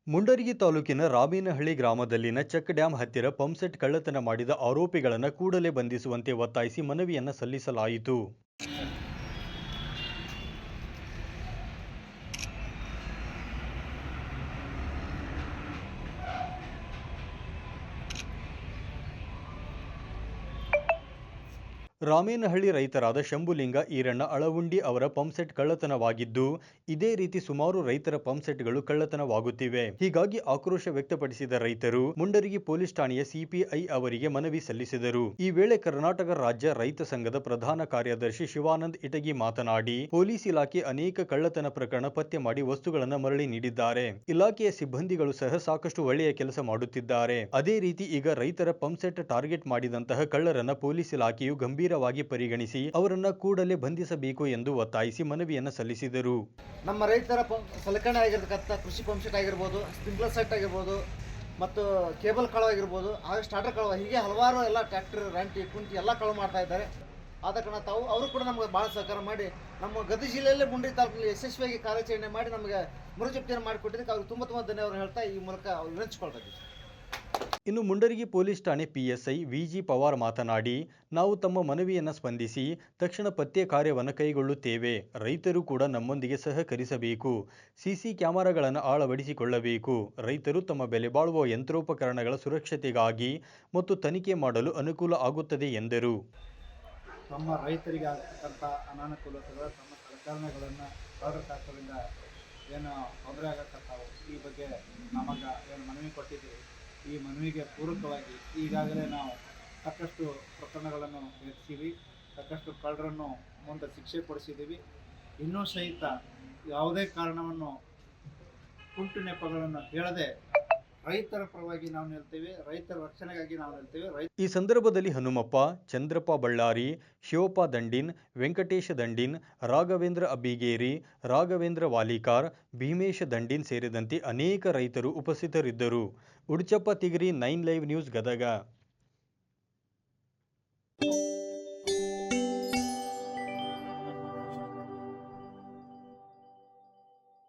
ಮುಂಡರಗಿ ತಾಲೂಕಿನ Ramenahalli ಗ್ರಾಮದಲ್ಲಿನ check dam ಹತ್ತಿರ pump set ಕಳ್ಳತನ ಮಾಡಿದ ಆರೋಪಿಗಳನ್ನು ಕೂಡಲೇ ಬಂಧಿಸುವಂತೆ ಒತ್ತಾಯಿಸಿ ಮನವಿಯನ್ನು ಸಲ್ಲಿಸಲಾಯಿತು. ರಾಮೇನಹಳ್ಳಿ ರೈತರಾದ ಶಂಭುಲಿಂಗ ಈರಣ್ಣ ಅಳವುಂಡಿ ಅವರ ಪಂಪ್ಸೆಟ್ ಕಳ್ಳತನವಾಗಿದ್ದು, ಇದೇ ರೀತಿ ಸುಮಾರು ರೈತರ ಪಂಪ್ಸೆಟ್ಗಳು ಕಳ್ಳತನವಾಗುತ್ತಿವೆ. ಹೀಗಾಗಿ ಆಕ್ರೋಶ ವ್ಯಕ್ತಪಡಿಸಿದ ರೈತರು ಮುಂಡರಗಿ ಪೊಲೀಸ್ ಠಾಣೆಯ ಸಿಪಿಐ ಅವರಿಗೆ ಮನವಿ ಸಲ್ಲಿಸಿದರು. ಈ ವೇಳೆ ಕರ್ನಾಟಕ ರಾಜ್ಯ ರೈತ ಸಂಘದ ಪ್ರಧಾನ ಕಾರ್ಯದರ್ಶಿ ಶಿವಾನಂದ್ ಇಟಗಿ ಮಾತನಾಡಿ, ಪೊಲೀಸ್ ಇಲಾಖೆ ಅನೇಕ ಕಳ್ಳತನ ಪ್ರಕರಣ ಪತ್ತೆ ಮಾಡಿ ವಸ್ತುಗಳನ್ನು ಮರಳಿ ನೀಡಿದ್ದಾರೆ. ಇಲಾಖೆಯ ಸಿಬ್ಬಂದಿಗಳು ಸಹ ಸಾಕಷ್ಟು ಒಳ್ಳೆಯ ಕೆಲಸ ಮಾಡುತ್ತಿದ್ದಾರೆ. ಅದೇ ರೀತಿ ಈಗ ರೈತರ ಪಂಪ್ಸೆಟ್ ಟಾರ್ಗೆಟ್ ಮಾಡಿದಂತಹ ಕಳ್ಳರನ್ನ ಪೊಲೀಸ್ ಇಲಾಖೆಯು ಗಂಭೀರ ಪರಿಗಣಿಸಿ ಅವರನ್ನ ಕೂಡಲೇ ಬಂಧಿಸಬೇಕು ಎಂದು ಒತ್ತಾಯಿಸಿ ಮನವಿಯನ್ನು ಸಲ್ಲಿಸಿದರು. ನಮ್ಮ ರೈತರ ಸಲಕರಣೆ ಆಗಿರತಕ್ಕಂಥ ಕೃಷಿ ಪಂಪ್ ಸೆಟ್ ಆಗಿರ್ಬೋದು, ಸ್ಪ್ರಿಂಕ್ಲರ್ ಸೆಟ್ ಆಗಿರ್ಬೋದು, ಮತ್ತು ಕೇಬಲ್ ಕಳವು ಆಗಿರ್ಬೋದು, ಹಾಗೆ ಸ್ಟಾರ್ಟರ್ ಕಳವು, ಹೀಗೆ ಹಲವಾರು ಎಲ್ಲ ಟ್ರ್ಯಾಕ್ಟರ್ ರಂಟಿ ಕುಂಟಿ ಎಲ್ಲ ಕಳವು ಮಾಡ್ತಾ ಇದ್ದಾರೆ. ಆದ ಕಾರಣ ಅವರು ಕೂಡ ನಮಗೆ ಭಾಳ ಸಹಕಾರ ಮಾಡಿ ನಮ್ಮ ಗದಗ ಜಿಲ್ಲೆಯಲ್ಲೇ ಮುಂಡರಗಿ ತಾಲೂಕಿನಲ್ಲಿ ಯಶಸ್ವಿಯಾಗಿ ಕಾರ್ಯಾಚರಣೆ ಮಾಡಿ ನಮಗೆ ಮರುಜಪ್ತಿಯನ್ನು ಮಾಡಿಕೊಟ್ಟಿದ್ದಕ್ಕೆ ಅವ್ರಿಗೆ ತುಂಬ ಧನ್ಯವಾದ ಹೇಳ್ತಾ ಈ ಮೂಲಕ ವಿನಂತಿಸಿಕೊಳ್ತಾ ಇದ್ದೀವಿ. ಇನ್ನು ಮುಂಡರಗಿ ಪೊಲೀಸ್ ಠಾಣೆ ಪಿಎಸ್ಐ ವಿಜಿ ಪವಾರ್ ಮಾತನಾಡಿ, ನಾವು ತಮ್ಮ ಮನವಿಯನ್ನು ಸ್ಪಂದಿಸಿ ತಕ್ಷಣ ಪತ್ತೆ ಕಾರ್ಯವನ್ನು ಕೈಗೊಳ್ಳುತ್ತೇವೆ. ರೈತರು ಕೂಡ ನಮ್ಮೊಂದಿಗೆ ಸಹಕರಿಸಬೇಕು. ಸಿಸಿ ಕ್ಯಾಮೆರಾಗಳನ್ನು ಅಳವಡಿಸಿಕೊಳ್ಳಬೇಕು. ರೈತರು ತಮ್ಮ ಬೆಲೆ ಬಾಳುವ ಯಂತ್ರೋಪಕರಣಗಳ ಸುರಕ್ಷತೆಗಾಗಿ ಮತ್ತು ತನಿಖೆ ಮಾಡಲು ಅನುಕೂಲ ಆಗುತ್ತದೆ ಎಂದರು. ತಮ್ಮ ರೈತರಿಗೆ ಆಗತಕ್ಕಂಥ ಅನಾನುಕೂಲತೆಗಳು, ತಮ್ಮ ಸಲಕರಣೆಗಳನ್ನು ಕಳ್ಳತನದಿಂದ ಏನು ತೊಂದರೆ ಆಗತಕ್ಕಂಥವು, ಈ ಬಗ್ಗೆ ನಮಗೆ ಏನು ಮನವಿ ಕೊಟ್ಟಿದ್ದೀವಿ. ಈ ಮನವಿಗೆ ಪೂರಕವಾಗಿ ಈಗಾಗಲೇ ನಾವು ಸಾಕಷ್ಟು ಪ್ರಕರಣಗಳನ್ನು ಎತ್ತಿದ್ದೀವಿ, ಸಾಕಷ್ಟು ಕಳ್ಳರನ್ನು ಮುಂದೆ ಶಿಕ್ಷೆ ಕೊಡಿಸಿದ್ದೀವಿ. ಇನ್ನೂ ಸಹಿತ ಯಾವುದೇ ಕಾರಣವನ್ನು ಕುಂಟು ನೆಪಗಳನ್ನು ಹೇಳದೆ ರೈತರ ಪರವಾಗಿ ನಾವು ನಿಲ್ತೇವೆ, ರೈತರ ರಕ್ಷಣೆಗಾಗಿ ನಾವು ನಿಲ್ತೇವೆ. ಈ ಸಂದರ್ಭದಲ್ಲಿ ಹನುಮಪ್ಪ, ಚಂದ್ರಪ್ಪ ಬಳ್ಳಾರಿ, ಶಿವಪ್ಪ ದಂಡಿನ್, ವೆಂಕಟೇಶ ದಂಡಿನ್, ರಾಘವೇಂದ್ರ ಅಬ್ಬಿಗೇರಿ, ರಾಘವೇಂದ್ರ ವಾಲಿಕಾರ್, ಭೀಮೇಶ ದಂಡಿನ್ ಸೇರಿದಂತೆ ಅನೇಕ ರೈತರು ಉಪಸ್ಥಿತರಿದ್ದರು. Uduchappa Tigari, 9 live news, Gadag.